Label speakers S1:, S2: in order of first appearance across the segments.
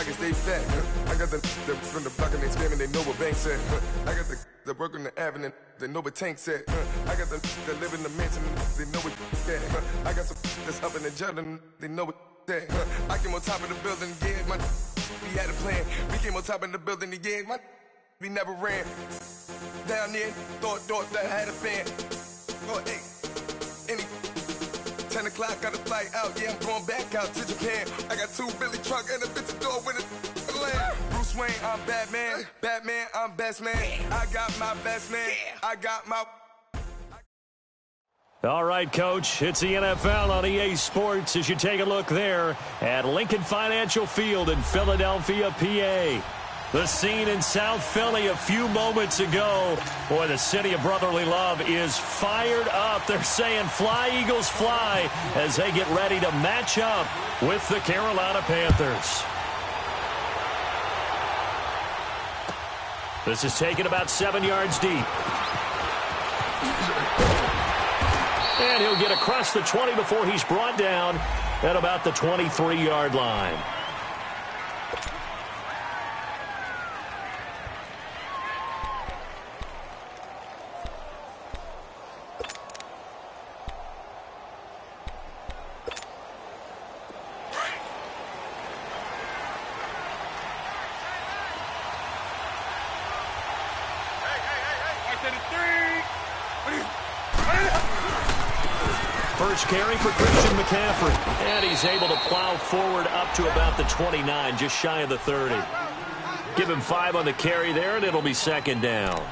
S1: I can stay fat. I got the from the block and they screaming, they know what Bank said. I got the work on the avenue, they know what Tank said. I got the that live in the mansion, they know what that. I got some that's up in the jungle, they know what that. I came on top of the building, yeah, we had a plan. We came on top of the building, yeah, we never ran. Down there, thought that I had a fan. Oh, hey, 10 o'clock, got a flight out, yeah, I'm going back out to Japan. I got 2 Billy truck and a bitch door with a land. Bruce Wayne, I'm Batman. Batman, I'm best man. I got my best man. I got my...
S2: All right, Coach, it's the NFL on EA Sports as you take a look there at Lincoln Financial Field in Philadelphia, PA. The scene in South Philly a few moments ago. Boy, the city of brotherly love is fired up. They're saying fly, Eagles, fly as they get ready to match up with the Carolina Panthers. This is taken about 7 yards deep. And he'll get across the 20 before he's brought down at about the 23-yard line. First carry for Christian McCaffrey. And he's able to plow forward up to about the 29, just shy of the 30. Give him 5 on the carry there, and it'll be second down.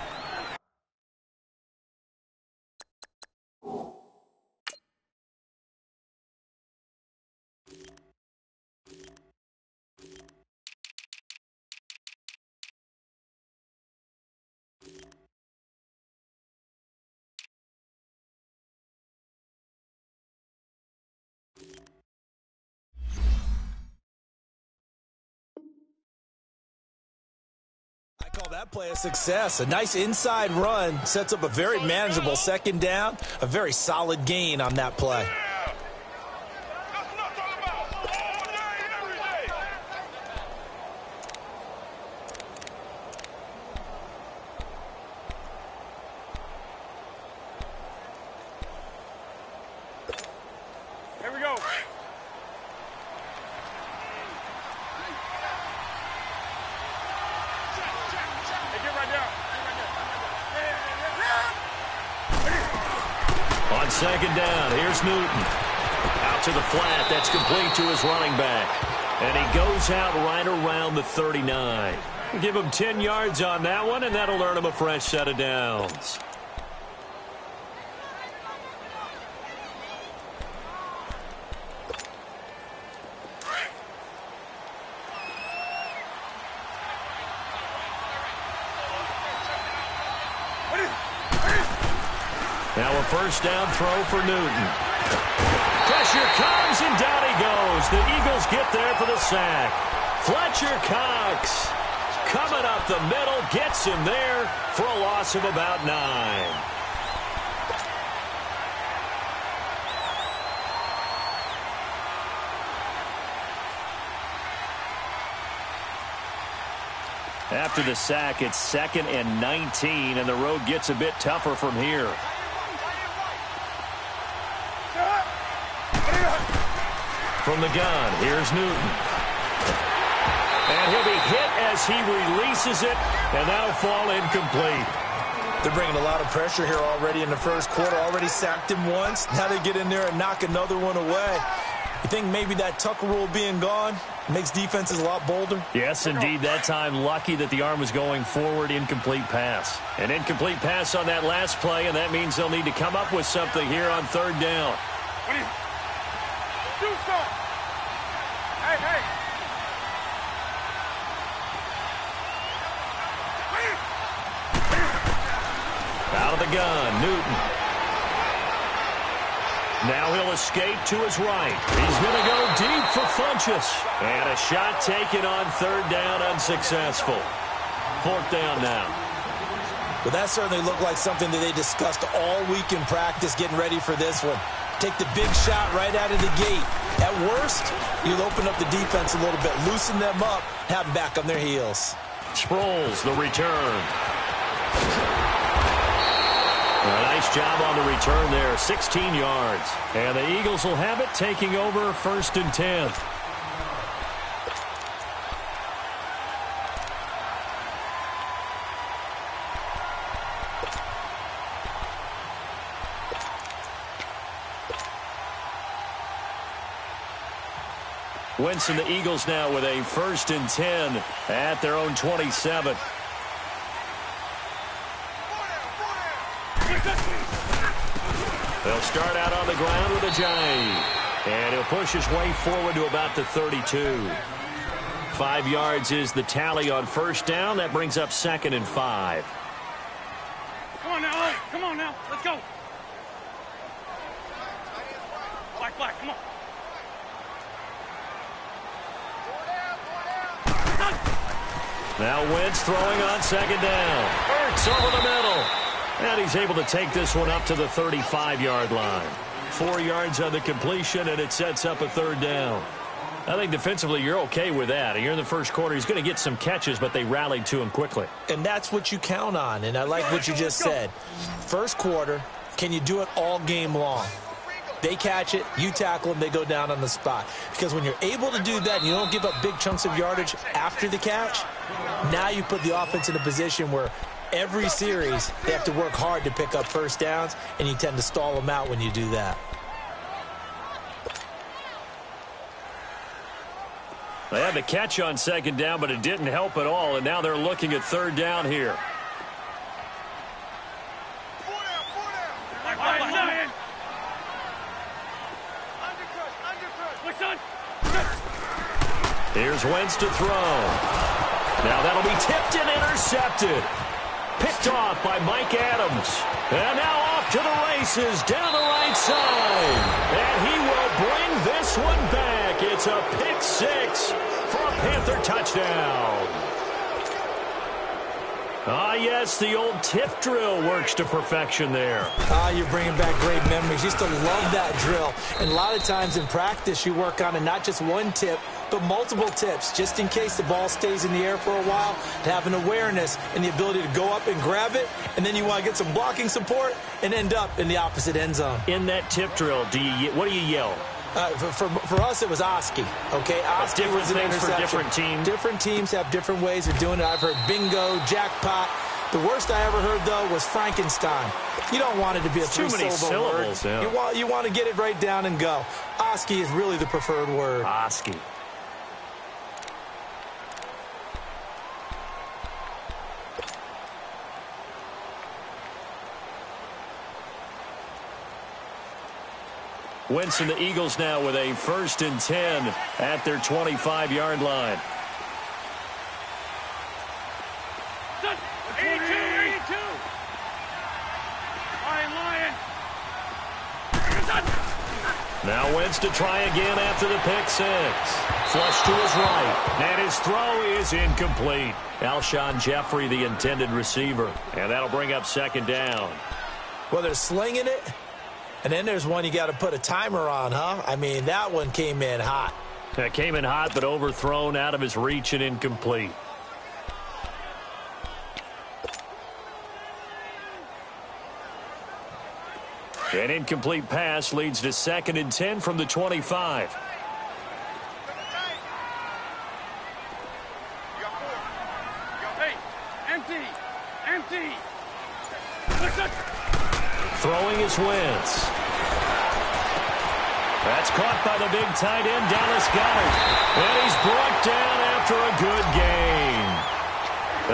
S3: Call that play a success. A nice inside run sets up a very manageable second down. A very solid gain on that play.
S4: Here we go.
S2: On second down, here's Newton. Out to the flat. That's complete to his running back. And he goes out right around the 39. Give him 10 yards on that one, and that'll earn him a fresh set of downs. Now a first down throw for Newton. Pressure comes, and down he goes. The Eagles get there for the sack. Fletcher Cox coming up the middle, gets him there for a loss of about 9. After the sack, it's 2nd and 19, and the road gets a bit tougher from here. From the gun, here's Newton. And he'll be hit as he releases it, and that'll fall incomplete.
S3: They're bringing a lot of pressure here already in the first quarter. Already sacked him once. Now they get in there and knock another one away. You think maybe that Tucker rule being gone makes defenses a lot bolder?
S2: Yes, indeed. That time, lucky that the arm was going forward. Incomplete pass. An incomplete pass on that last play, and that means they'll need to come up with something here on third down.
S4: Do something. Hey.
S2: Out of the gun, Newton. Now he'll escape to his right. He's going to go deep for Funchess. And a shot taken on third down, unsuccessful. Fourth down now.
S3: Well, that certainly looked like something that they discussed all week in practice getting ready for this one. Take the big shot right out of the gate. At worst, you'll open up the defense a little bit, loosen them up, have them back on their heels.
S2: Sproles, the return. A nice job on the return there, 16 yards. And the Eagles will have it, taking over 1st and 10. Wentz and the Eagles now with a 1st and 10 at their own 27. They'll start out on the ground with a jive. And he'll push his way forward to about the 32. 5 yards is the tally on 1st down. That brings up 2nd and 5.
S4: Come on now, Ollie. Come on now. Let's go. Black, come on.
S2: Now Wentz throwing on 2nd down. Ertz over the middle. And he's able to take this one up to the 35-yard line. 4 yards on the completion, and it sets up a 3rd down. I think defensively you're okay with that. You're in the 1st quarter. He's going to get some catches, but they rallied to him quickly.
S3: And that's what you count on, and I like what you just said. 1st quarter, can you do it all game long? They catch it, you tackle them, they go down on the spot. Because when you're able to do that and you don't give up big chunks of yardage after the catch, now you put the offense in a position where every series they have to work hard to pick up 1st downs, and you tend to stall them out when you do that.
S2: They had the catch on 2nd down, but it didn't help at all, and now they're looking at 3rd down here. Here's Wentz to throw. Now that'll be tipped and intercepted. Picked off by Mike Adams. And now off to the races down the right side. And he will bring this one back. It's a pick 6 for a Panther touchdown. Ah, yes, the old tip drill works to perfection there.
S3: You're bringing back great memories. Used to love that drill. And a lot of times in practice, you work on it, not just one tip, but multiple tips, just in case the ball stays in the air for a while, to have an awareness and the ability to go up and grab it, and then you want to get some blocking support and end up in the opposite end zone.
S2: In that tip drill, what do you yell?
S3: For us, it was Oski. Okay, Oski was an interception.
S2: For different teams.
S3: Different teams have different ways of doing it. I've heard bingo, jackpot. The worst I ever heard, though, was Frankenstein. You don't want it to be a three-syllable word. Yeah. You want to get it right down and go. Oski is really the preferred word.
S2: Oski. Wentz and the Eagles now with a 1st and 10 at their 25-yard line.
S4: 82. Lion.
S2: Now Wentz to try again after the pick 6. Flush to his right, and his throw is incomplete. Alshon Jeffrey, the intended receiver, and that'll bring up 2nd down.
S3: Well, they're slinging it. And then there's one you got to put a timer on, huh? I mean, that one came in hot.
S2: That came in hot, but overthrown, out of his reach, and incomplete. An incomplete pass leads to 2nd and 10 from the 25.
S4: Hey, empty.
S2: Throwing is Wentz. That's caught by the big tight end, Dallas Goedert. And he's brought down after a good gain.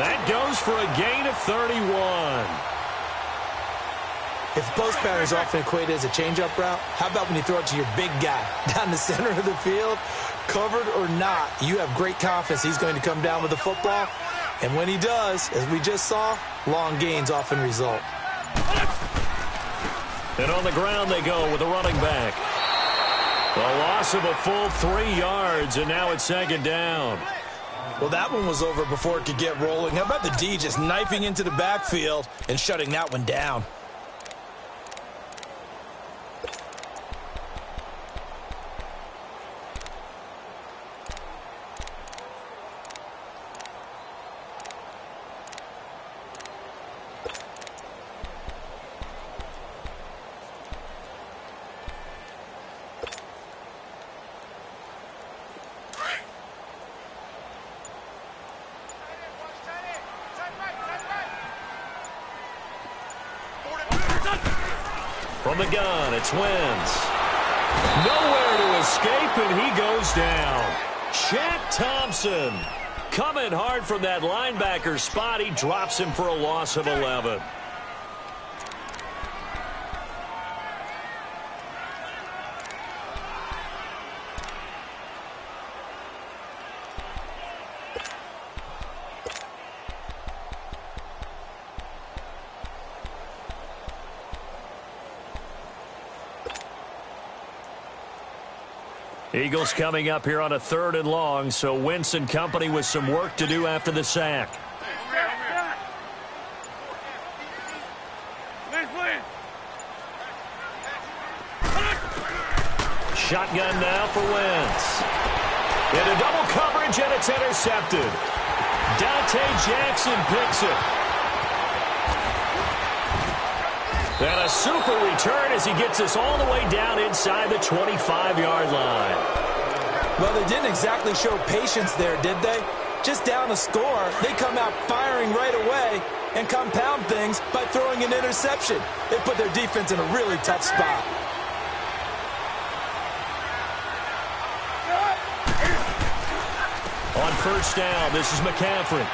S2: That goes for a gain of 31.
S3: If post pattern is often equated as a change-up route, how about when you throw it to your big guy down the center of the field? Covered or not, you have great confidence he's going to come down with the football. And when he does, as we just saw, long gains often result.
S2: And on the ground they go with a running back. The loss of a full 3 yards, and now it's 2nd down.
S3: Well, that one was over before it could get rolling. How about the D just knifing into the backfield and shutting that one down?
S2: From the gun, it's Wentz. Nowhere to escape, and he goes down. Shaq Thompson coming hard from that linebacker spot. He drops him for a loss of 11. Eagles coming up here on a 3rd and long, so Wentz and company with some work to do after the sack. Shotgun now for Wentz. Into double coverage, and it's intercepted. Dante Jackson picks it. And a super return as he gets us all the way down inside the 25-yard line.
S3: Well, they didn't exactly show patience there, did they? Just down a score, they come out firing right away and compound things by throwing an interception. They put their defense in a really tough spot.
S2: On 1st down, this is McCaffrey.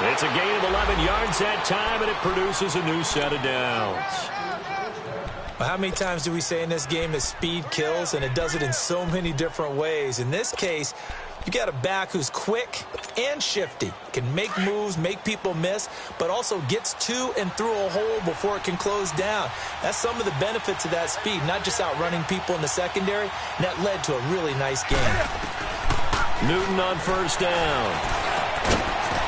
S2: It's a gain of 11 yards that time, and it produces a new set of downs.
S3: Well, how many times do we say in this game that speed kills, and it does it in so many different ways? In this case, you got a back who's quick and shifty, can make moves, make people miss, but also gets to and through a hole before it can close down. That's some of the benefits of that speed, not just outrunning people in the secondary, and that led to a really nice game.
S2: Newton on 1st down.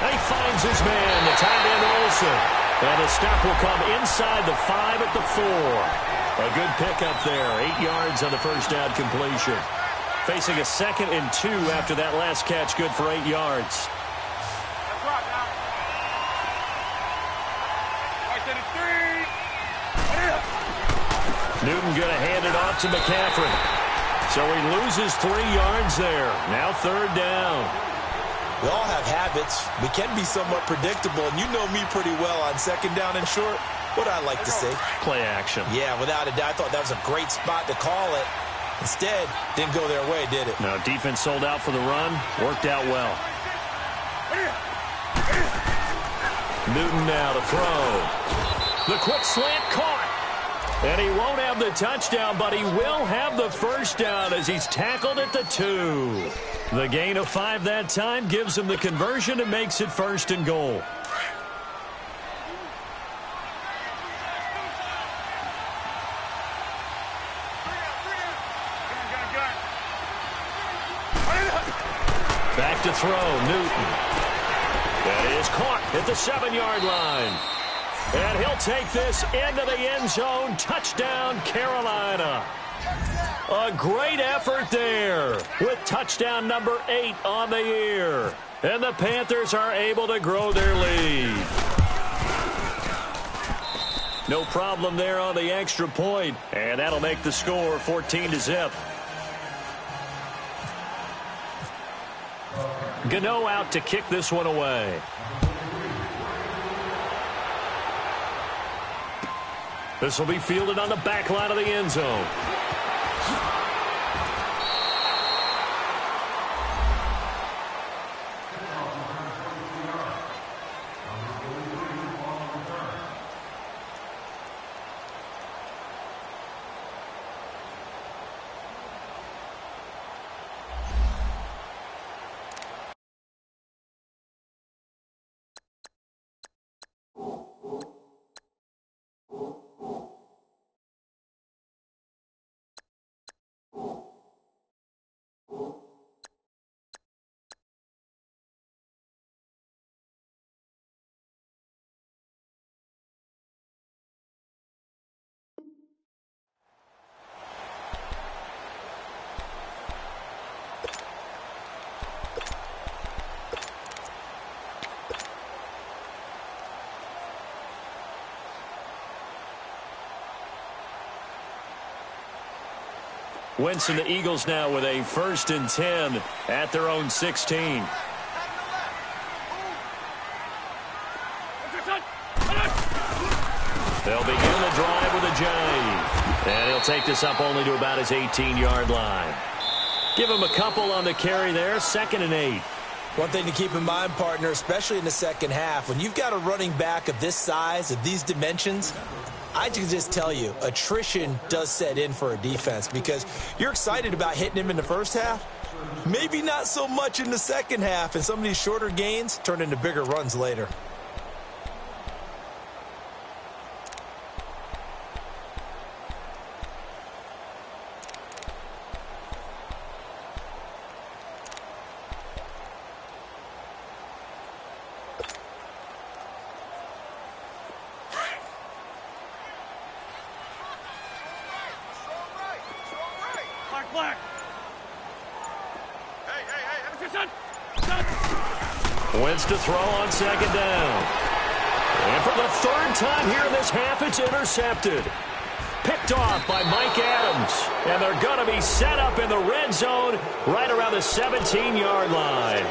S2: He finds his man, the tight end Olsen. And the stop will come inside the 5 at the 4. A good pickup there. 8 yards on the 1st down completion. Facing a 2nd and 2 after that last catch, good for 8 yards. Newton going to hand it off to McCaffrey. So he loses 3 yards there. Now 3rd down.
S3: We all have habits. We can be somewhat predictable, and you know me pretty well on 2nd down and short. What I like to say?
S2: Play action.
S3: Yeah, without a doubt. I thought that was a great spot to call it. Instead, didn't go their way, did it?
S2: No, defense sold out for the run. Worked out well. Newton now to throw. The quick slant caught. And he won't have the touchdown, but he will have the 1st down as he's tackled at the 2. The gain of 5 that time gives him the conversion and makes it 1st and goal. Back to throw, Newton. That is caught at the 7-yard line. And he'll take this into the end zone. Touchdown, Carolina. A great effort there with touchdown number 8 on the year. And the Panthers are able to grow their lead. No problem there on the extra point. And that'll make the score 14-0. Gano out to kick this one away. This will be fielded on the back line of the end zone. Wentz and the Eagles now with a 1st and 10 at their own 16. take this up only to about his 18-yard line. Give him a couple on the carry there, 2nd and 8.
S3: One thing to keep in mind, partner, especially in the second half, when you've got a running back of this size, of these dimensions, I can just tell you, attrition does set in for a defense because you're excited about hitting him in the first half. Maybe not so much in the second half, and some of these shorter gains turn into bigger runs later.
S4: Black. Hey.
S2: Wins to throw on 2nd down. And for the 3rd time here in this half, it's intercepted. Picked off by Mike Adams. And they're going to be set up in the red zone right around the 17-yard line.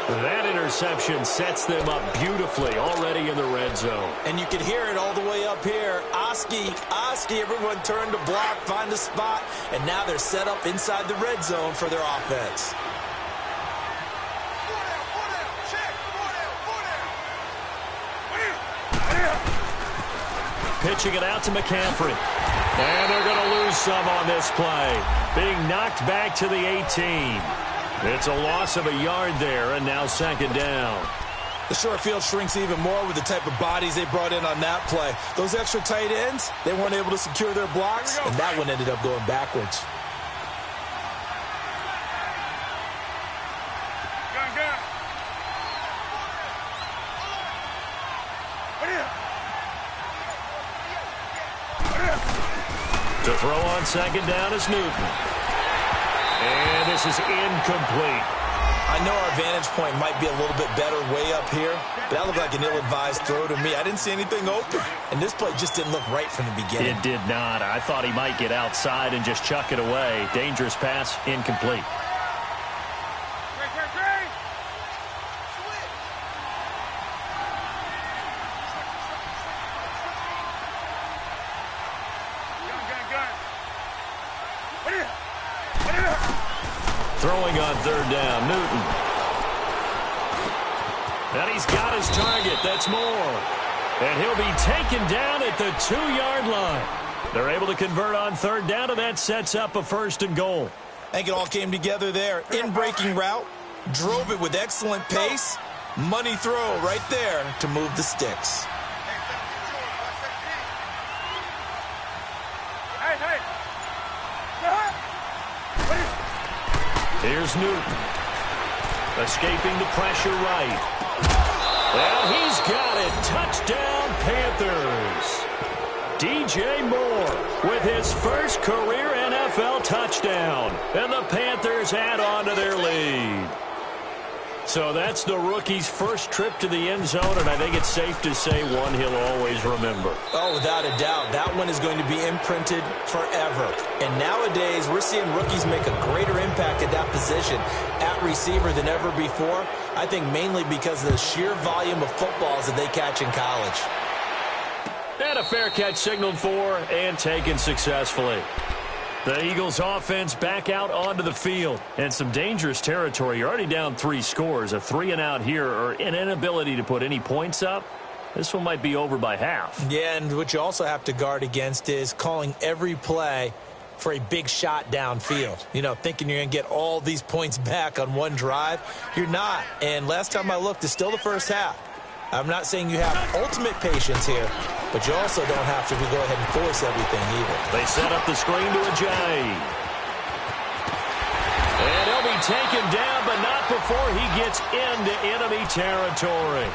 S2: That interception sets them up beautifully already in the red zone.
S3: And you can hear it all the way up here. Oski, everyone turned to block, find a spot, and now they're set up inside the red zone for their offense.
S2: Pitching it out to McCaffrey. And they're going to lose some on this play. Being knocked back to the 18. It's a loss of a yard there, and now 2nd down.
S3: The short field shrinks even more with the type of bodies they brought in on that play. Those extra tight ends, they weren't able to secure their blocks, and that one ended up going backwards.
S2: To throw on 2nd down is Newton. And this is incomplete.
S3: I know our vantage point might be a little bit better way up here, but that looked like an ill-advised throw to me. I didn't see anything open, and this play just didn't look right from the beginning.
S2: It did not. I thought he might get outside and just chuck it away. Dangerous pass, incomplete. Throwing on 3rd down, Newton. And he's got his target. That's Moore. And he'll be taken down at the 2-yard line. They're able to convert on 3rd down, and that sets up a 1st and goal.
S3: I think it all came together there. In-breaking route, drove it with excellent pace. Money throw right there to move the sticks.
S2: Here's Newton. Escaping the pressure right. And he's got it. Touchdown, Panthers. DJ Moore with his first career NFL touchdown. And the Panthers add on to their lead. So that's the rookie's first trip to the end zone, and I think it's safe to say one he'll always remember.
S3: Oh, without a doubt. That one is going to be imprinted forever. And nowadays, we're seeing rookies make a greater impact at that position at receiver than ever before. I think mainly because of the sheer volume of footballs that they catch in college.
S2: And a fair catch signaled for and taken successfully. The Eagles offense back out onto the field. And some dangerous territory. You're already down 3 scores. A 3-and-out here or an inability to put any points up. This one might be over by half.
S3: Yeah, and what you also have to guard against is calling every play for a big shot downfield. You know, thinking you're going to get all these points back on one drive. You're not. And last time I looked, it's still the first half. I'm not saying you have ultimate patience here, but you also don't have to go ahead and force everything either.
S2: They set up the screen to Ajay. And he'll be taken down, but not before he gets into enemy territory.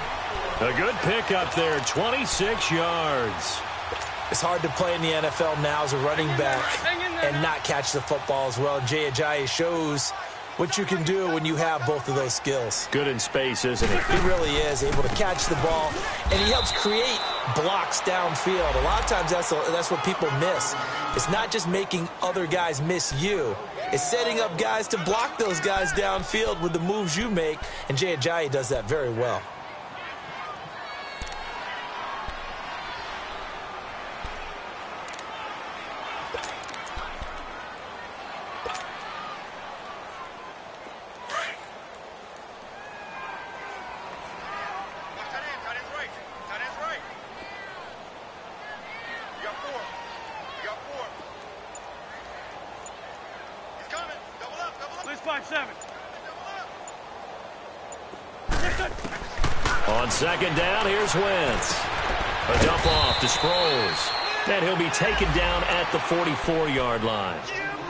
S2: A good pickup there, 26 yards.
S3: It's hard to play in the NFL now as a running back and not catch the football as well. Jay Ajayi shows what you can do when you have both of those skills.
S2: Good in space, isn't he?
S3: He really is able to catch the ball, and he helps create blocks downfield. A lot of times that's what people miss. It's not just making other guys miss you. It's setting up guys to block those guys downfield with the moves you make, and Jay Ajayi does that very well.
S4: 5-7.
S2: On second down, here's Wentz. A dump off to Sproles. And he'll be taken down at the 44-yard line.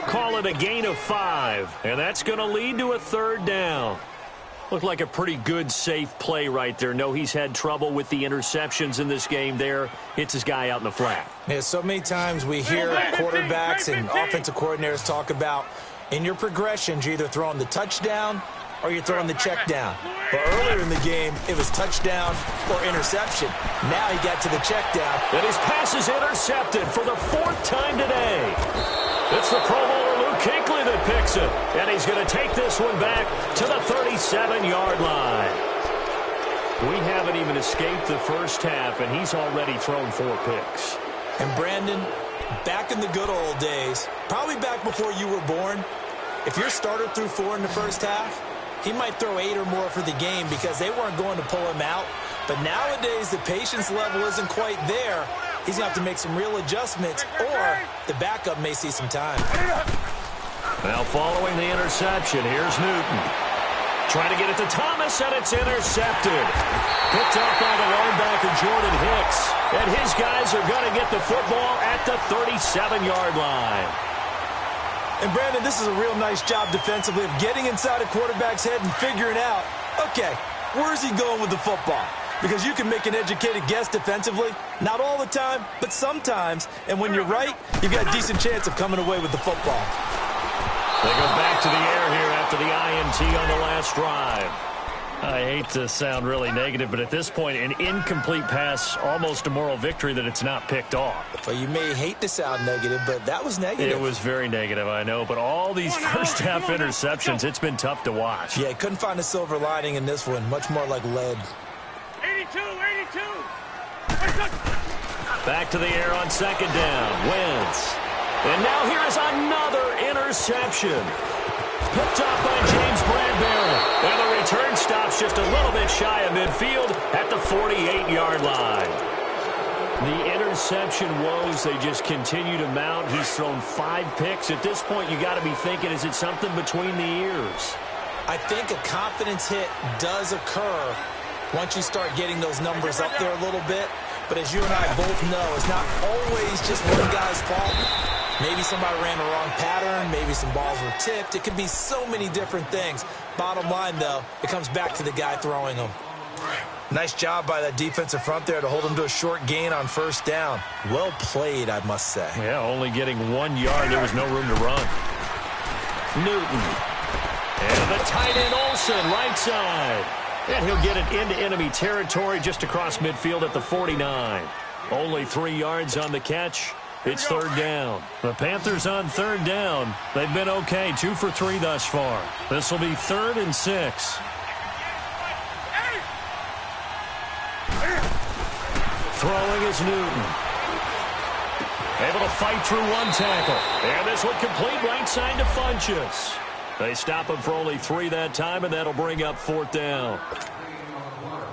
S2: Call it a gain of 5, and that's going to lead to a third down. Looked like a pretty good, safe play right there. No, he's had trouble with the interceptions in this game there. Hits his guy out in the flat.
S3: Yeah, so many times we hear quarterbacks and offensive coordinators talk about in your progressions, you're either throwing the touchdown or you're throwing the check down. But earlier in the game, it was touchdown or interception. Now he got to the check down.
S2: And his pass is intercepted for the 4th time today. It's the Pro Bowler Luke Kuechly that picks it. And he's going to take this one back to the 37-yard line. We haven't even escaped the first half, and he's already thrown 4 picks.
S3: And Brandon, back in the good old days, probably back before you were born, if your starter threw 4 in the first half, he might throw 8 or more for the game because they weren't going to pull him out. But nowadays, the patience level isn't quite there. He's going to have to make some real adjustments, or the backup may see some time.
S2: Now following the interception, here's Newton. Trying to get it to Thomas, and it's intercepted. Picked up by the linebacker, Jordan Hicks. And his guys are going to get the football at the 37-yard line.
S3: And, Brandon, this is a real nice job defensively of getting inside a quarterback's head and figuring out, okay, where's he going with the football? Because you can make an educated guess defensively. Not all the time, but sometimes. And when you're right, you've got a decent chance of coming away with the football.
S2: They go back to the air here after the INT on the last drive. I hate to sound really negative, but at this point, an incomplete pass, almost a moral victory that it's not picked off.
S3: Well, you may hate to sound negative, but that was negative.
S2: It was very negative, I know. But all these first-half interceptions, it's been tough to watch.
S3: Yeah, couldn't find a silver lining in this one. Much more like lead.
S4: 82.
S2: Back to the air on second down. Wentz. And now here is another interception. Picked up by James Bradbury. And the return stops just a little bit shy of midfield at the 48-yard line. The interception woes, they just continue to mount. He's thrown 5 picks. At this point, you got to be thinking, is it something between the ears?
S3: I think a confidence hit does occur once you start getting those numbers up there a little bit. But as you and I both know, it's not always just one guy's fault. Maybe somebody ran the wrong pattern. Maybe some balls were tipped. It could be so many different things. Bottom line, though, it comes back to the guy throwing them. Nice job by that defensive front there to hold him to a short gain on first down. Well played, I must say.
S2: Yeah, only getting 1 yard. There was no room to run. Newton. And the tight end Olsen, right side. And he'll get it into enemy territory just across midfield at the 49. Only 3 yards on the catch. It's third down. The Panthers on third down. They've been okay, 2 for 3 thus far. This will be 3rd and 6. Throwing is Newton. Able to fight through 1 tackle. And this one complete right side to Funchess. They stop him for only 3 that time, and that'll bring up 4th down.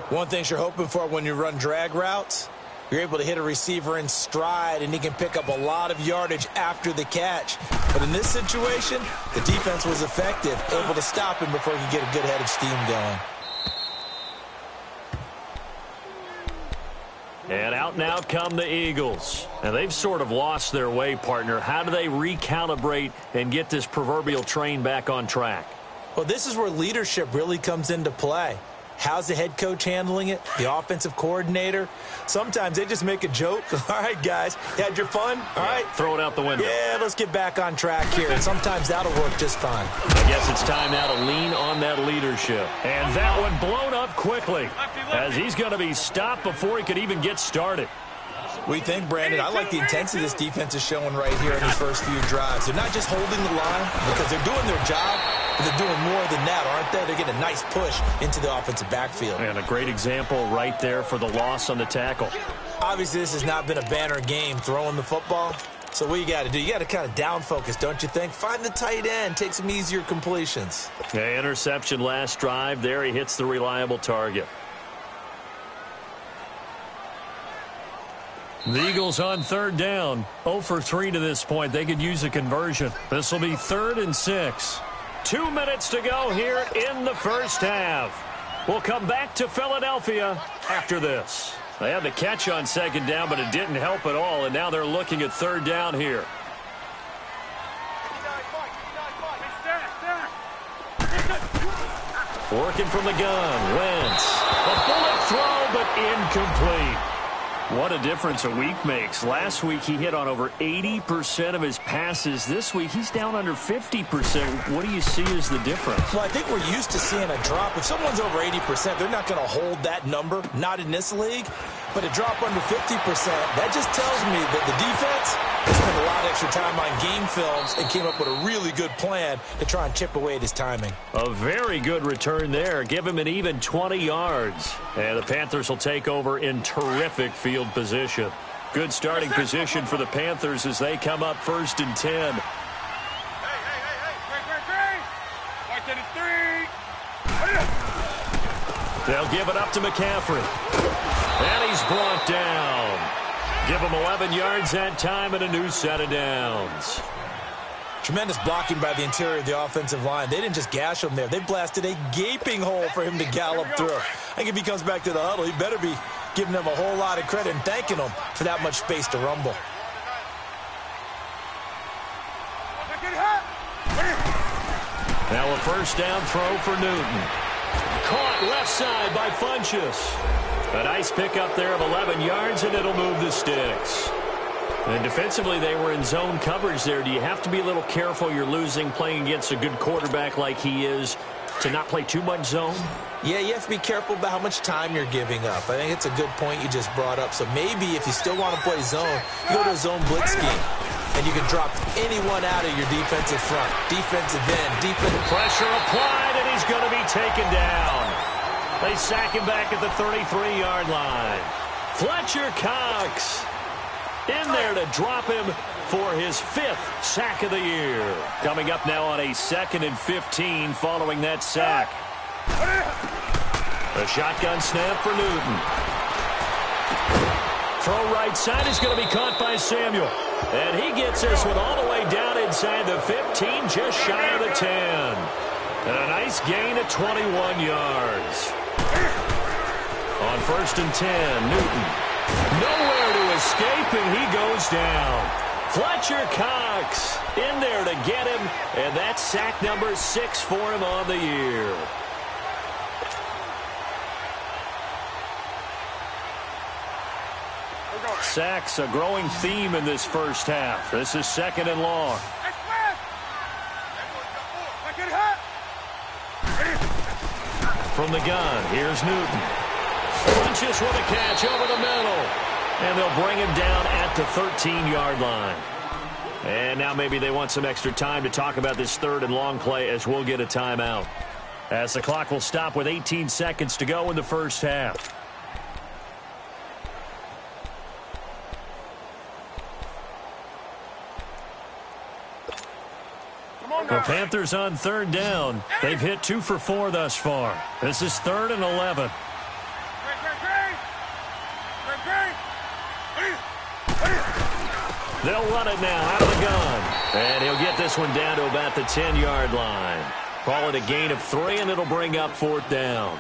S3: One thing you're hoping for when you run drag routes, you're able to hit a receiver in stride, and he can pick up a lot of yardage after the catch. But in this situation, the defense was effective, able to stop him before he could get a good head of steam going.
S2: And out now come the Eagles. And they've sort of lost their way, partner. How do they recalibrate and get this proverbial train back on track?
S3: Well, this is where leadership really comes into play. How's the head coach handling it? The offensive coordinator? Sometimes they just make a joke. All right, guys, you had your fun? All right.
S2: Throw it out the window.
S3: Yeah, let's get back on track here. And sometimes that'll work just fine.
S2: I guess it's time now to lean on that leadership. And that one blown up quickly as he's going to be stopped before he could even get started.
S3: We think, Brandon, I like the intensity this defense is showing right here in these first few drives. They're not just holding the line because they're doing their job, but they're doing more than that, aren't they? They're getting a nice push into the offensive backfield.
S2: And a great example right there for the loss on the tackle.
S3: Obviously, this has not been a banner game throwing the football. So what you got to do, you got to kind of down focus, don't you think? Find the tight end, take some easier completions.
S2: Yeah, interception last drive. There he hits the reliable target. The Eagles on third down. 0 for 3 to this point. They could use a conversion. This will be 3rd and 6. 2 minutes to go here in the first half. We'll come back to Philadelphia after this. They had the catch on second down, but it didn't help at all, and now they're looking at third down here. Working from the gun, Wentz. A bullet throw, but incomplete. What a difference a week makes. Last week he hit on over 80% of his passes. This week he's down under 50%. What do you see as the difference?
S3: Well, I think we're used to seeing a drop. If someone's over 80%, they're not going to hold that number, not in this league. But a drop under 50%, that just tells me that the defense spent a lot of extra time on game films and came up with a really good plan to try and chip away at his timing.
S2: A very good return there. Give him an even 20 yards. And the Panthers will take over in terrific field position. Good starting position for the Panthers as they come up 1st and 10. They'll give it up to McCaffrey. And he's brought down. Give him 11 yards that time and a new set of downs.
S3: Tremendous blocking by the interior of the offensive line. They didn't just gash him there. They blasted a gaping hole for him to gallop through. I think if he comes back to the huddle, he better be giving them a whole lot of credit and thanking them for that much space to rumble.
S2: Now a first down throw for Newton. Caught left side by Funchess. A nice pickup there of 11 yards, and it'll move the sticks. And defensively, they were in zone coverage there. Do you have to be a little careful? You're losing playing against a good quarterback like he is to not play too much zone?
S3: Yeah, you have to be careful about how much time you're giving up. I think it's a good point you just brought up. So maybe if you still want to play zone, you go to a zone blitz scheme. And you can drop anyone out of your defensive front. Defensive end, defensive.
S2: Pressure applied, and he's going to be taken down. They sack him back at the 33-yard line. Fletcher Cox in there to drop him for his 5th sack of the year. Coming up now on a 2nd and 15 following that sack. A shotgun snap for Newton. Throw right side is going to be caught by Samuel. And he gets this one all the way down inside the 15, just shy of the 10. And a nice gain of 21 yards. On 1st and 10, Newton. Nowhere to escape, and he goes down. Fletcher Cox in there to get him, and that's sack number 6 for him on the year. Sacks, a growing theme in this first half. This is 2nd and long. From the gun, here's Newton. Punches with a catch over the middle. And they'll bring him down at the 13-yard line. And now maybe they want some extra time to talk about this 3rd and long play as we'll get a timeout. As the clock will stop with 18 seconds to go in the first half. The Panthers on 3rd down. They've hit 2 for 4 thus far. This is 3rd and 11. They'll run it now out of the gun. And he'll get this one down to about the 10-yard line. Call it a gain of 3, and it'll bring up 4th down.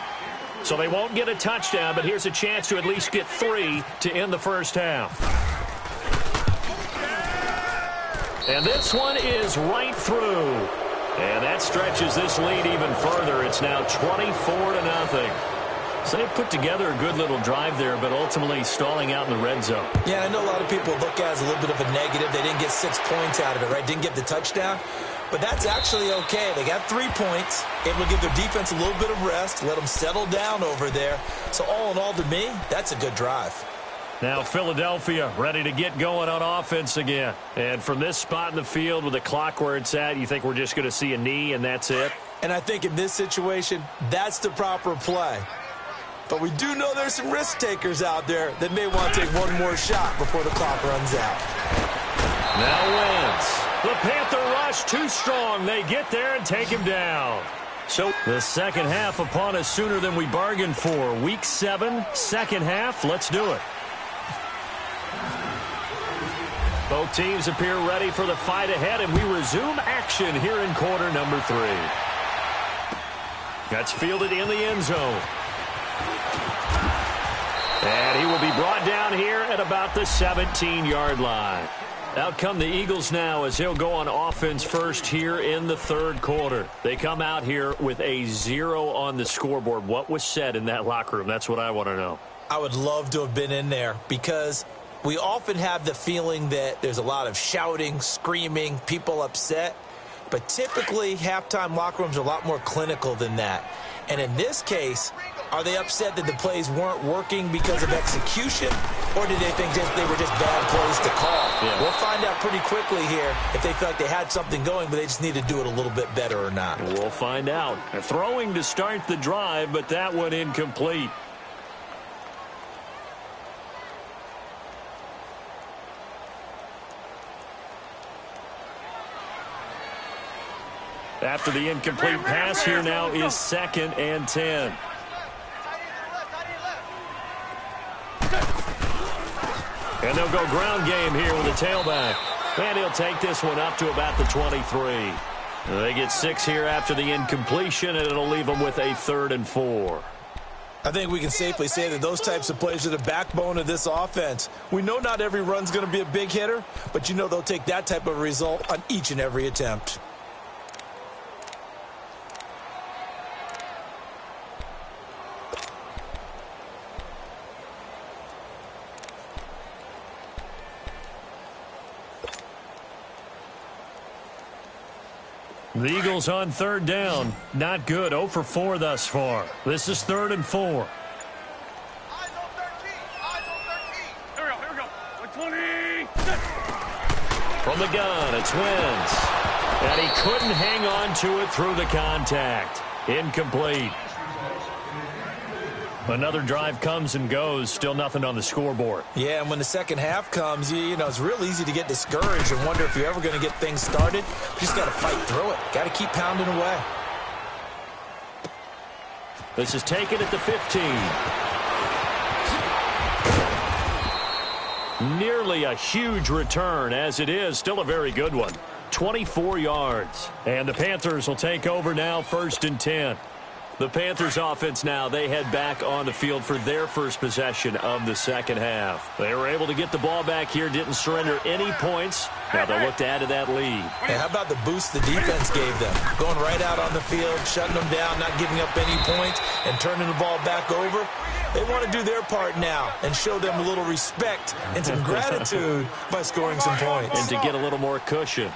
S2: So they won't get a touchdown, but here's a chance to at least get 3 to end the first half. And this one is right through. And that stretches this lead even further. It's now 24-0. So they put together a good little drive there, but ultimately stalling out in the red zone.
S3: Yeah, I know a lot of people look at it as a little bit of a negative. They didn't get 6 points out of it, right? Didn't get the touchdown. But that's actually okay. They got 3 points. Able to give their defense a little bit of rest, let them settle down over there. So all in all, to me, that's a good drive.
S2: Now Philadelphia ready to get going on offense again. And from this spot in the field with the clock where it's at, you think we're just going to see a knee and that's it?
S3: And I think in this situation, that's the proper play. But we do know there's some risk takers out there that may want to take one more shot before the clock runs out.
S2: Now Wentz. The Panther rush too strong. They get there and take him down. So the second half upon us sooner than we bargained for. Week 7, second half. Let's do it. Both teams appear ready for the fight ahead, and we resume action here in quarter number 3. That's fielded in the end zone. And he will be brought down here at about the 17-yard line. Out come the Eagles now as he'll go on offense first here in the third quarter. They come out here with a 0 on the scoreboard. What was said in that locker room? That's what I want to know.
S3: I would love to have been in there because we often have the feeling that there's a lot of shouting, screaming, people upset. But typically, halftime locker rooms are a lot more clinical than that. And in this case, are they upset that the plays weren't working because of execution, or did they think they were just bad plays to call?
S2: Yeah.
S3: We'll find out pretty quickly here if they felt like they had something going, but they just need to do it a little bit better or not.
S2: We'll find out. Throwing to start the drive, but that one incomplete. After the incomplete pass, here now is 2nd and 10. And they'll go ground game here with a tailback. And he'll take this one up to about the 23. They get 6 here after the incompletion, and it'll leave them with a 3rd and 4.
S3: I think we can safely say that those types of plays are the backbone of this offense. We know not every run's going to be a big hitter, but you know they'll take that type of result on each and every attempt.
S2: The Eagles on 3rd down. Not good. 0 for 4 thus far. This is 3rd and 4.
S4: Eyes on 13. Eyes on 13. Here we go. 120.
S2: From the gun, it's Wentz. And he couldn't hang on to it through the contact. Incomplete. Another drive comes and goes. Still nothing on the scoreboard.
S3: Yeah, and when the second half comes, you know, it's real easy to get discouraged and wonder if you're ever going to get things started. You just got to fight through it. Got to keep pounding away.
S2: This is taken at the 15. Nearly a huge return, as it is. Still a very good one. 24 yards. And the Panthers will take over now, 1st and 10. The Panthers offense now, they head back on the field for their first possession of the second half. They were able to get the ball back here, didn't surrender any points. Now they'll look to add to that lead.
S3: Hey, how about the boost the defense gave them? Going right out on the field, shutting them down, not giving up any points, and turning the ball back over. They want to do their part now and show them a little respect and some gratitude by scoring some points.
S2: And to get a little more cushion.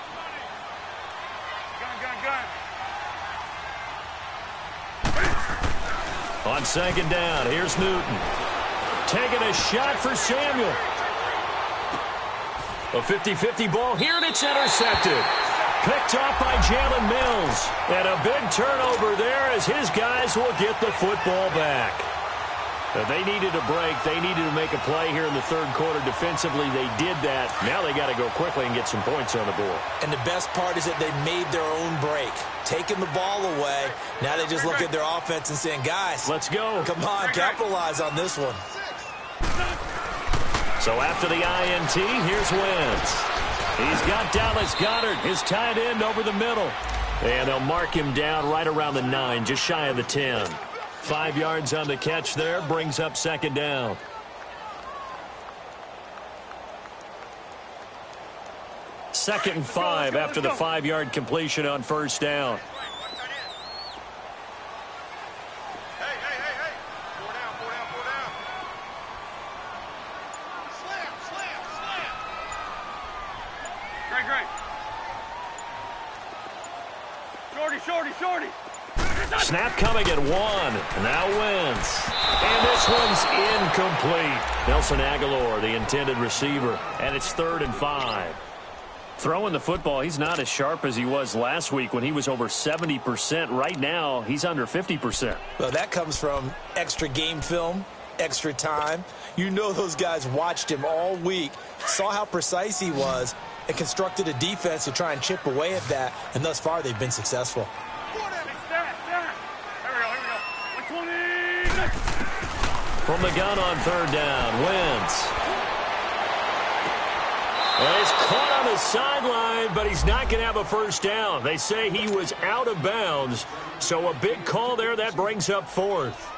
S2: On 2nd down, here's Newton. Taking a shot for Samuel. A 50-50 ball here, and it's intercepted. Picked off by Jalen Mills. And a big turnover there as his guys will get the football back. They needed a break. They needed to make a play here in the third quarter. Defensively, they did that. Now they got to go quickly and get some points on the board.
S3: And the best part is that they made their own break. Taking the ball away. Now they just look at their offense and saying, guys,
S2: let's go.
S3: Come on, capitalize on this one.
S2: So after the INT, here's Wentz. He's got Dallas Goedert, his tight end, over the middle. And they'll mark him down right around the 9, just shy of the 10. 5 yards on the catch there, brings up 2nd down. Second and 5 after the 5-yard completion on 1st down.
S4: Hey. 4 down. Slam. Shorty.
S2: Snap coming at 1. Now Wentz. And this one's incomplete. Nelson Aguilar, the intended receiver. And it's 3rd and 5. Throwing the football, he's not as sharp as he was last week when he was over 70%. Right now, he's under 50%.
S3: Well, that comes from extra game film, extra time. You know those guys watched him all week, saw how precise he was, and constructed a defense to try and chip away at that. And thus far, they've been successful.
S2: From the gun on 3rd down, Wentz. Well, he's caught on the sideline, but he's not going to have a first down. They say he was out of bounds, so a big call there. That brings up fourth.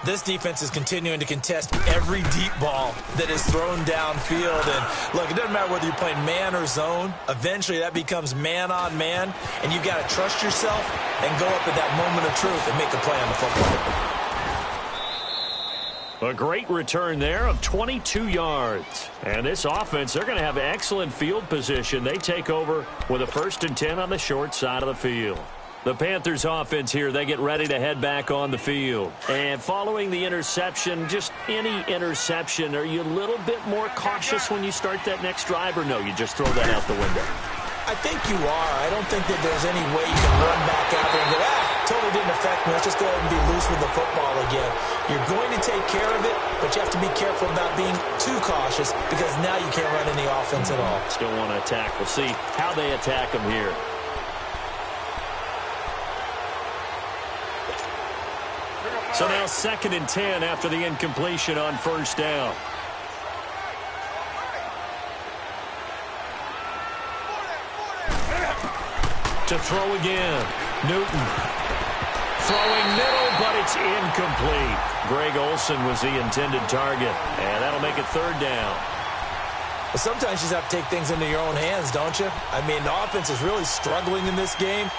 S3: This defense is continuing to contest every deep ball that is thrown downfield. And, look, it doesn't matter whether you're playing man or zone. Eventually, that becomes man-on-man, and you've got to trust yourself and go up at that moment of truth and make a play on the football.
S2: A great return there of 22 yards. And this offense, they're going to have excellent field position. They take over with a 1st and 10 on the short side of the field. The Panthers offense here, they get ready to head back on the field. And following the interception, just any interception, are you a little bit more cautious when you start that next drive, or no, you just throw that out the window?
S3: I think you are. I don't think that there's any way you can run back out there and go, totally didn't affect me. Let's just go ahead and be loose with the football again. You're going to take care of it, but you have to be careful about being too cautious because now you can't run any offense at all.
S2: Still want to attack. We'll see how they attack them here. So now 2nd and 10 after the incompletion on 1st down. To throw again. Newton. Throwing middle, but it's incomplete. Greg Olsen was the intended target, and that'll make it 3rd down.
S3: Well, sometimes you just have to take things into your own hands, don't you? I mean, the offense is really struggling in this game.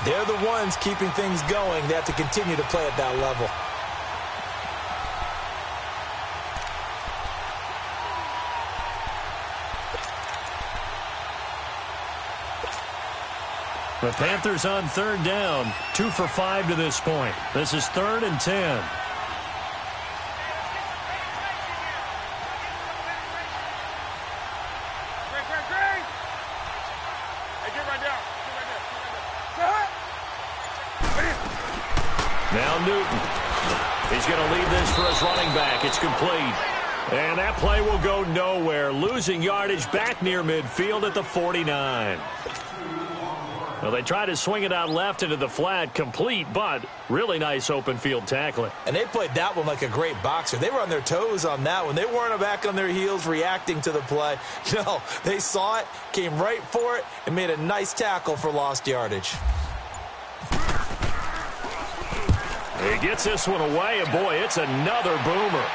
S3: They're the ones keeping things going. They have to continue to play at that level.
S2: The Panthers on 3rd down, 2 for 5 to this point. This is 3rd and 10. Now Newton. He's going to leave this for his running back. It's complete. And that play will go nowhere. Losing yardage back near midfield at the 49. Well, they try to swing it out left into the flat, complete, but really nice open field tackling.
S3: And they played that one like a great boxer. They were on their toes on that one. They weren't back on their heels reacting to the play. No, they saw it, came right for it, and made a nice tackle for lost yardage.
S2: He gets this one away, and boy, it's another boomer.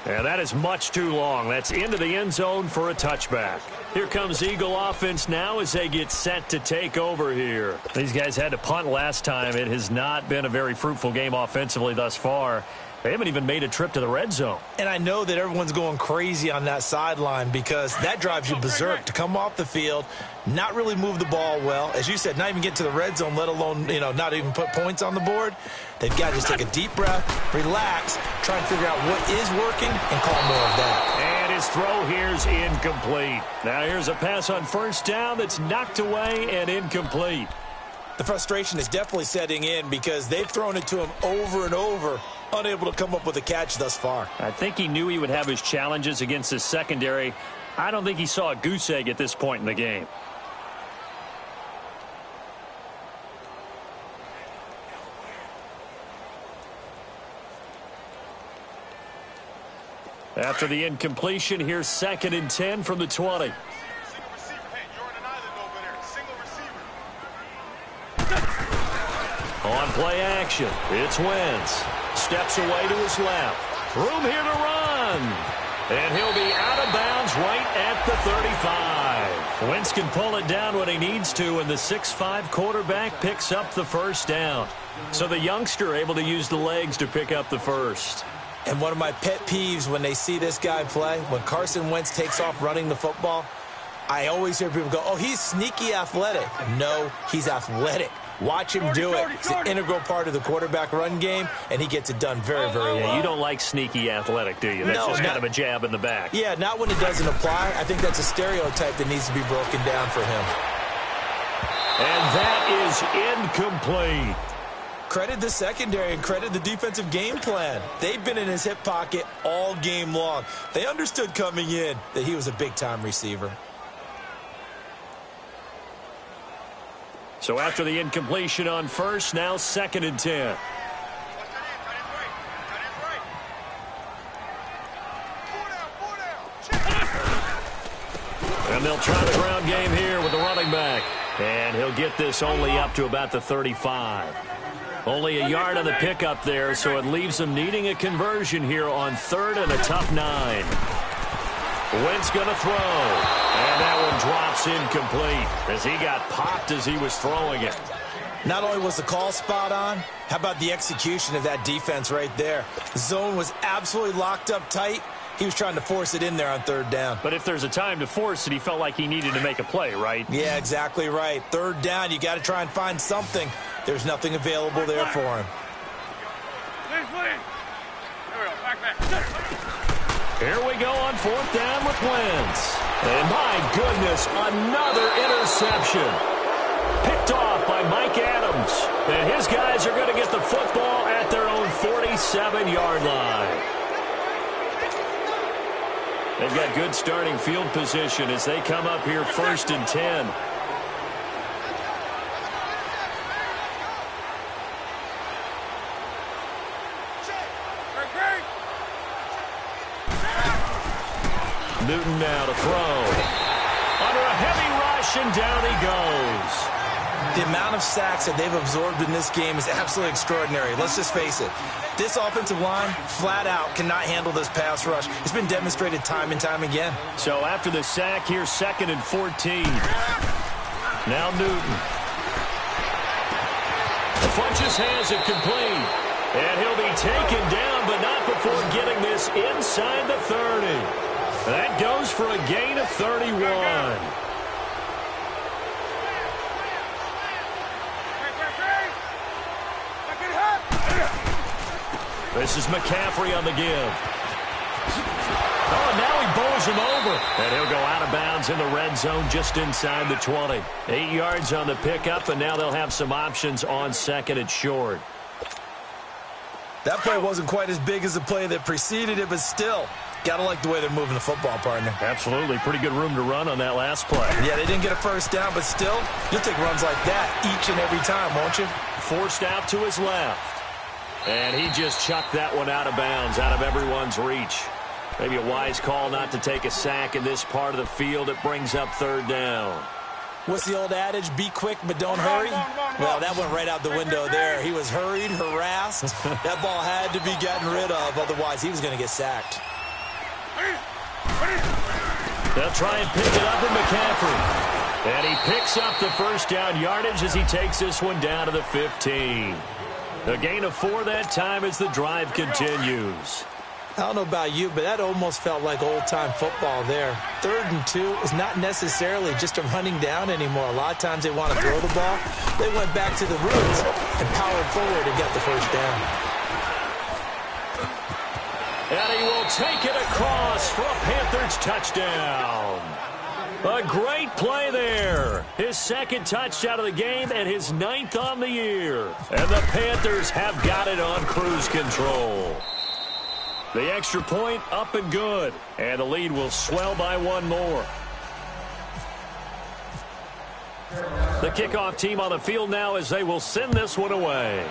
S2: And that is much too long. That's into the end zone for a touchback. Here comes Eagle offense now as they get set to take over here. These guys had to punt last time. It has not been a very fruitful game offensively thus far. They haven't even made a trip to the red zone. And I know that everyone's going crazy on that sideline because that drives you berserk to come off the field, not really move the ball well. As you said, not even get to the red zone, let alone, not even put points on the board. They've got to just take a deep breath, relax, try and figure out what is working, and call more of that. And his throw here's incomplete. Now here's a pass on 1st down that's knocked away and incomplete. The frustration is definitely setting in because they've thrown it to him over and over, unable to come up with a catch thus far. I think he knew he would have his challenges against his secondary. I don't think he saw a goose egg at this point in the game. After the incompletion, here's 2nd and 10 from the 20. On play action, it's Wentz. Steps away to his left. Room here to run. And he'll be out of bounds right at the 35. Wentz can pull it down when he needs to, and the 6'5" quarterback picks up the 1st down. So the youngster able to use the legs to pick up the first. And one of my pet peeves when they see this guy play, when Carson Wentz takes off running the football, I always hear people go, oh, he's sneaky athletic. No, he's athletic. Watch him do it. It's an integral part of the quarterback run game, and he gets it done very, very well. You don't like sneaky athletic, do you? That's just kind of a jab in the back. Yeah, not when it doesn't apply. I think that's a stereotype that needs to be broken down for him. And that is incomplete. Credit the secondary and credit the defensive game plan. They've been in his hip pocket all game long. They understood coming in that he was a big-time receiver. So after the incompletion on 1st, now 2nd and 10. try the ground game here with the running back. And he'll get this only up to about the 35. Only a yard on the pickup there, so it leaves them needing a conversion here on 3rd and a tough 9. Wentz going to throw. And that one drops incomplete as he got popped as he was throwing it.
S3: Not only was the call spot on, how about the execution of that defense right there? The zone was absolutely locked up tight. He was trying to force it in there on 3rd down.
S2: But if there's a time to force it, he felt like he needed to make a play, right?
S3: Yeah, exactly right. 3rd down, you got to try and find something. There's nothing available there for him.
S2: Here we go on 4th down with Wentz. And my goodness, another interception. Picked off by Mike Adams. And his guys are going to get the football at their own 47-yard line. They've got good starting field position as they come up here 1st and 10. Newton now to throw. Under a heavy rush, and down he goes.
S3: The amount of sacks that they've absorbed in this game is absolutely extraordinary. Let's just face it. This offensive line, flat out, cannot handle this pass rush. It's been demonstrated time and time again.
S2: So after the sack here, 2nd and 14. Now Newton. Funches has it complete. And he'll be taken down, but not before getting this inside the 30. That goes for a gain of 31. This is McCaffrey on the give. Oh, now he bowls him over. And he'll go out of bounds in the red zone just inside the 20. 8 yards on the pickup, and now they'll have some options on 2nd and short.
S3: That play wasn't quite as big as the play that preceded it, but still, gotta like the way they're moving the football, partner.
S2: Absolutely. Pretty good room to run on that last play.
S3: Yeah, they didn't get a 1st down, but still, you'll take runs like that each and every time, won't you?
S2: Forced out to his left. And he just chucked that one out of bounds, out of everyone's reach. Maybe a wise call not to take a sack in this part of the field. It brings up 3rd down.
S3: What's the old adage? Be quick, but don't hurry? Well, that went right out the window there. He was hurried, harassed. That ball had to be gotten rid of. Otherwise, he was going to get sacked.
S2: They'll try and pick it up with McCaffrey. And he picks up the 1st down yardage as he takes this one down to the 15. A gain of 4 that time as the drive continues.
S3: I don't know about you, but that almost felt like old-time football there. 3rd and 2 is not necessarily just a running down anymore. A lot of times they want to throw the ball. They went back to the roots and powered forward and got the 1st down.
S2: And he will take it across for a Panthers touchdown. A great play there. His 2nd touchdown of the game and his 9th on the year. And the Panthers have got it on cruise control. The extra point up and good. And the lead will swell by 1 more. The kickoff team on the field now as they will send this one away.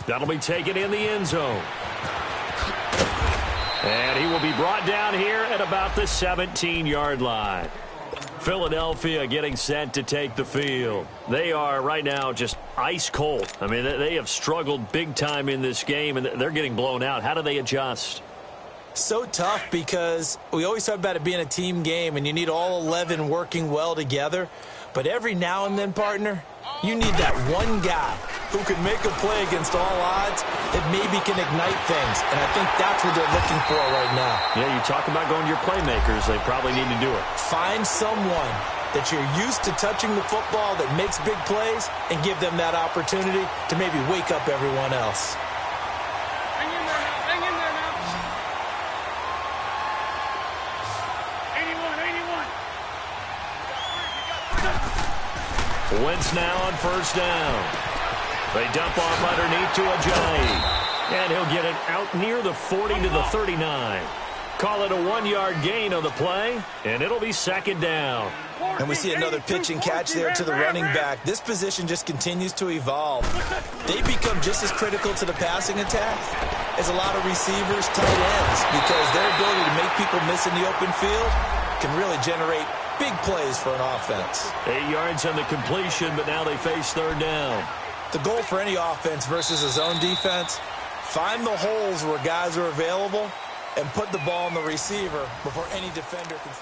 S2: That'll be taken in the end zone. And he will be brought down here at about the 17-yard line. Philadelphia getting set to take the field. They are right now just ice cold. I mean, they have struggled big time in this game, and they're getting blown out. How do they adjust?
S3: So tough because we always talk about it being a team game, and you need all 11 working well together. But every now and then, partner, you need that one guy who can make a play against all odds that maybe can ignite things. And I think that's what they're looking for right now.
S2: Yeah, you talk about going to your playmakers. They probably need to do it.
S3: Find someone that you're used to touching the football that makes big plays and give them that opportunity to maybe wake up everyone else.
S4: Hang in there now. Hang in there now. 81.
S2: Wentz now on 1st down. They dump off underneath to Ajayi. And he'll get it out near the 40 to the 39. Call it a 1-yard gain on the play, and it'll be 2nd down.
S3: And we see another pitch and catch there to the running back. This position just continues to evolve. They become just as critical to the passing attack is a lot of receivers, tight ends, because their ability to make people miss in the open field can really generate big plays for an offense.
S2: 8 yards on the completion, but now they face third down.
S3: The goal for any offense versus a zone defense, find the holes where guys are available and put the ball on the receiver before any defender can...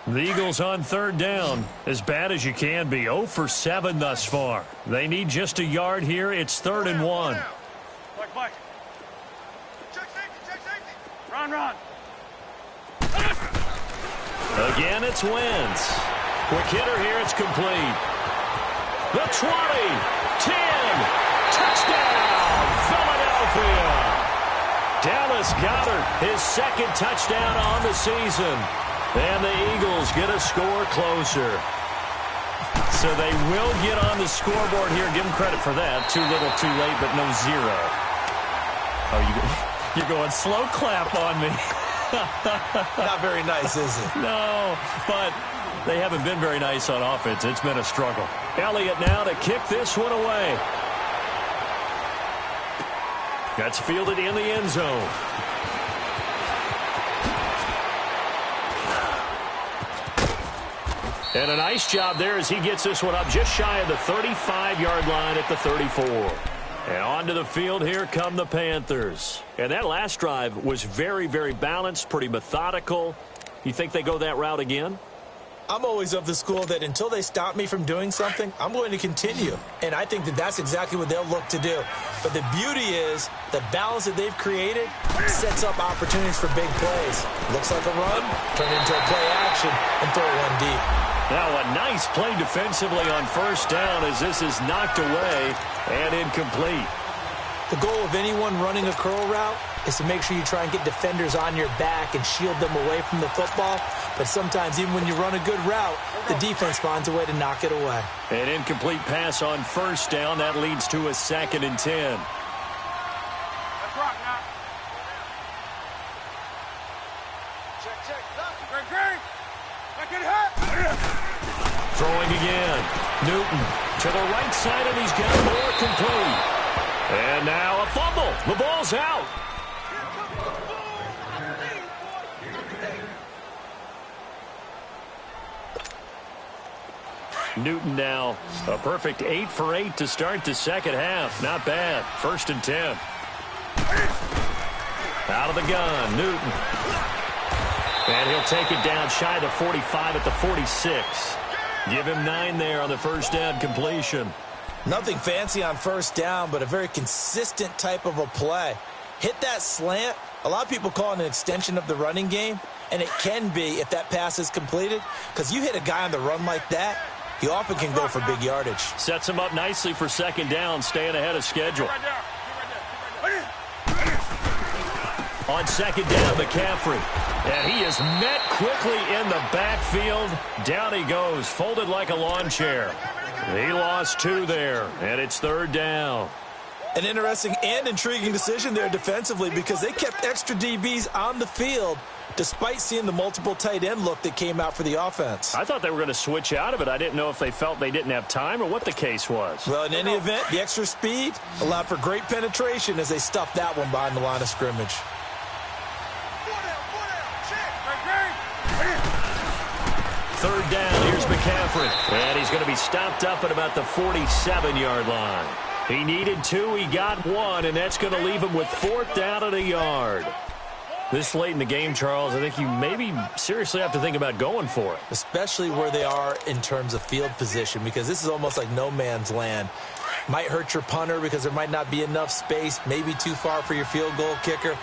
S2: The Eagles on third down, as bad as you can be. 0 for 7 thus far. They need just a yard here. It's 3rd and 1.
S4: Check safety. Run.
S2: Again, it's Wentz. Quick hitter here. It's complete. The 20, 10, touchdown, Philadelphia. Dallas Goedert, his second touchdown on the season. And the Eagles get a score closer. So they will get on the scoreboard here. Give them credit for that. Too little, too late, but no 0. Oh, you're going slow clap on me.
S3: Not very nice, is it?
S2: No, but they haven't been very nice on offense. It's been a struggle. Elliott now to kick this one away. That's fielded in the end zone. And a nice job there as he gets this one up just shy of the 35-yard line at the 34. And onto the field, here come the Panthers. And that last drive was very, very balanced, pretty methodical. You think they go that route again?
S3: I'm always of the school that until they stop me from doing something, I'm going to continue. And I think that that's exactly what they'll look to do. But the beauty is the balance that they've created sets up opportunities for big plays. Looks like a run, turn into a play action, and throw one deep.
S2: Now a nice play defensively on first down as this is knocked away and incomplete.
S3: The goal of anyone running a curl route is to make sure you try and get defenders on your back and shield them away from the football. But sometimes even when you run a good route, the defense finds a way to knock it away.
S2: An incomplete pass on first down. That leads to a 2nd and 10.
S4: Let's rock now. Check. Great. Back in hot.
S2: Throwing again. Newton to the right side, and he's got more complete. And now a fumble. The ball's out. Newton now a perfect 8 for 8 to start the second half. Not bad. 1st and 10. Out of the gun, Newton. And he'll take it down shy of the 45 at the 46. Give him 9 there on the first down completion.
S3: Nothing fancy on first down, but a very consistent type of a play. Hit that slant. A lot of people call it an extension of the running game, and it can be if that pass is completed, because you hit a guy on the run like that, he often can go for big yardage.
S2: Sets him up nicely for second down, staying ahead of schedule. On second down, McCaffrey. And he is met quickly in the backfield. Down he goes, folded like a lawn chair. He lost 2 there, and it's 3rd down.
S3: An interesting and intriguing decision there defensively because they kept extra DBs on the field despite seeing the multiple tight end look that came out for the offense.
S2: I thought they were going to switch out of it. I didn't know if they felt they didn't have time or what the case was.
S3: Well, in any event, the extra speed allowed for great penetration as they stuffed that one behind the line of scrimmage.
S2: Third down, here's McCaffrey. And he's going to be stopped up at about the 47-yard line. He needed 2, he got 1, and that's going to leave him with 4th down at a yard. This late in the game, Charles, I think you maybe seriously have to think about going for it.
S3: Especially where they are in terms of field position, because this is almost like no man's land. Might hurt your punter because there might not be enough space, maybe too far for your field goal kicker.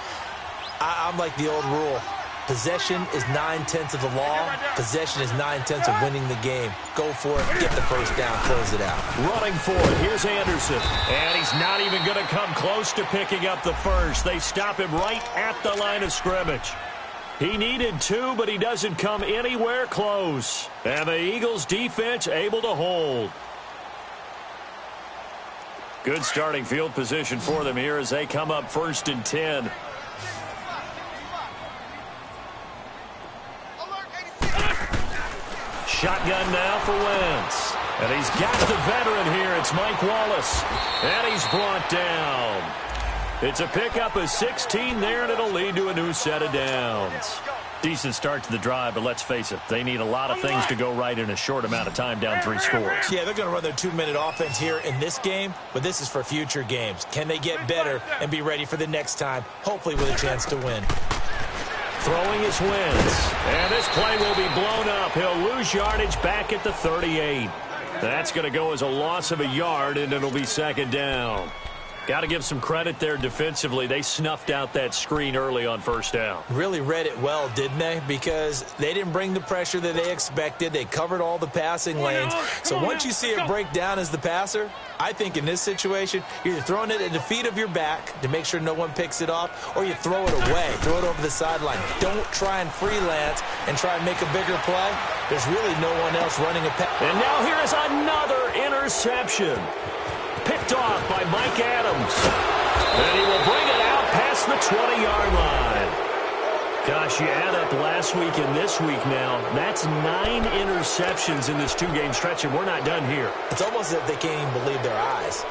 S3: I'm like the old rule. Possession is 9/10 of the law. Possession is 9/10 of winning the game. Go for it. Get the first down. Close it out.
S2: Running for it. Here's Anderson. And he's not even going to come close to picking up the first. They stop him right at the line of scrimmage. He needed 2, but he doesn't come anywhere close. And the Eagles defense able to hold. Good starting field position for them here as they come up 1st and 10. Shotgun now for Wentz. And he's got the veteran here. It's Mike Wallace. And he's brought down. It's a pickup of 16 there, and it'll lead to a new set of downs. Decent start to the drive, but let's face it, they need a lot of things to go right in a short amount of time, down 3 scores.
S3: Yeah, they're going to run their 2-minute offense here in this game, but this is for future games. Can they get better and be ready for the next time, hopefully with a chance to win?
S2: Throwing his Wentz, and this play will be blown up. He'll lose yardage back at the 38. That's going to go as a loss of a yard, and it'll be second down. Got to give some credit there defensively. They snuffed out that screen early on first down.
S3: Really read it well, didn't they? Because they didn't bring the pressure that they expected. They covered all the passing lanes. So once you see it break down as the passer, I think in this situation, you're throwing it at the feet of your back to make sure no one picks it off, or you throw it away, throw it over the sideline. Don't try and freelance and try and make a bigger play. There's really no one else running a pass.
S2: And now here is another interception. Picked off by Mike Adams. And he will bring it out past the 20-yard line. Gosh, you add up last week and this week now. That's 9 interceptions in this 2-game stretch, and we're not done here.
S3: It's almost as if they can't even believe their eyes.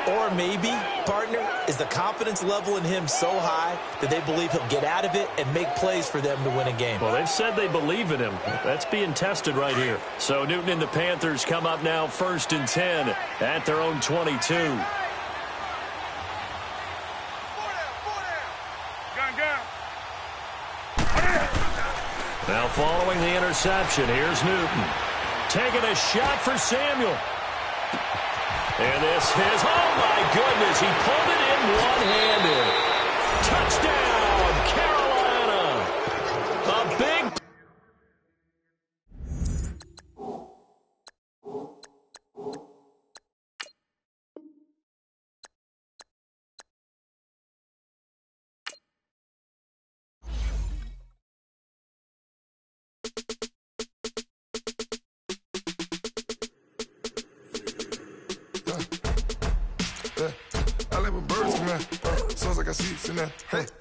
S3: Or maybe, partner, is the confidence level in him so high that they believe he'll get out of it and make plays for them to win a game.
S2: Well, they've said they believe in him. That's being tested right here. So Newton and the Panthers come up now 1st and 10 at their own 22. Now following the interception, here's Newton. Taking a shot for Samuel. And this is, oh my goodness, he pulled it in one-handed. Touchdown, Carolina. A big...
S1: I like when birds come in. Sounds like I see it in there.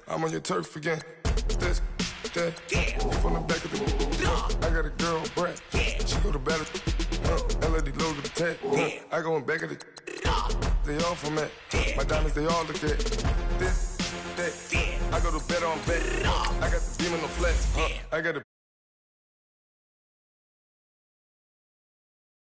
S1: I'm on your turf again. This, that, you from the back of the. I got a girl, Brad. She go to battle. LED logo the tag. I go in back of the. They all from that. My diamonds, they all look at. This, that. I go to bed on bed. I got the demon on flex. I got a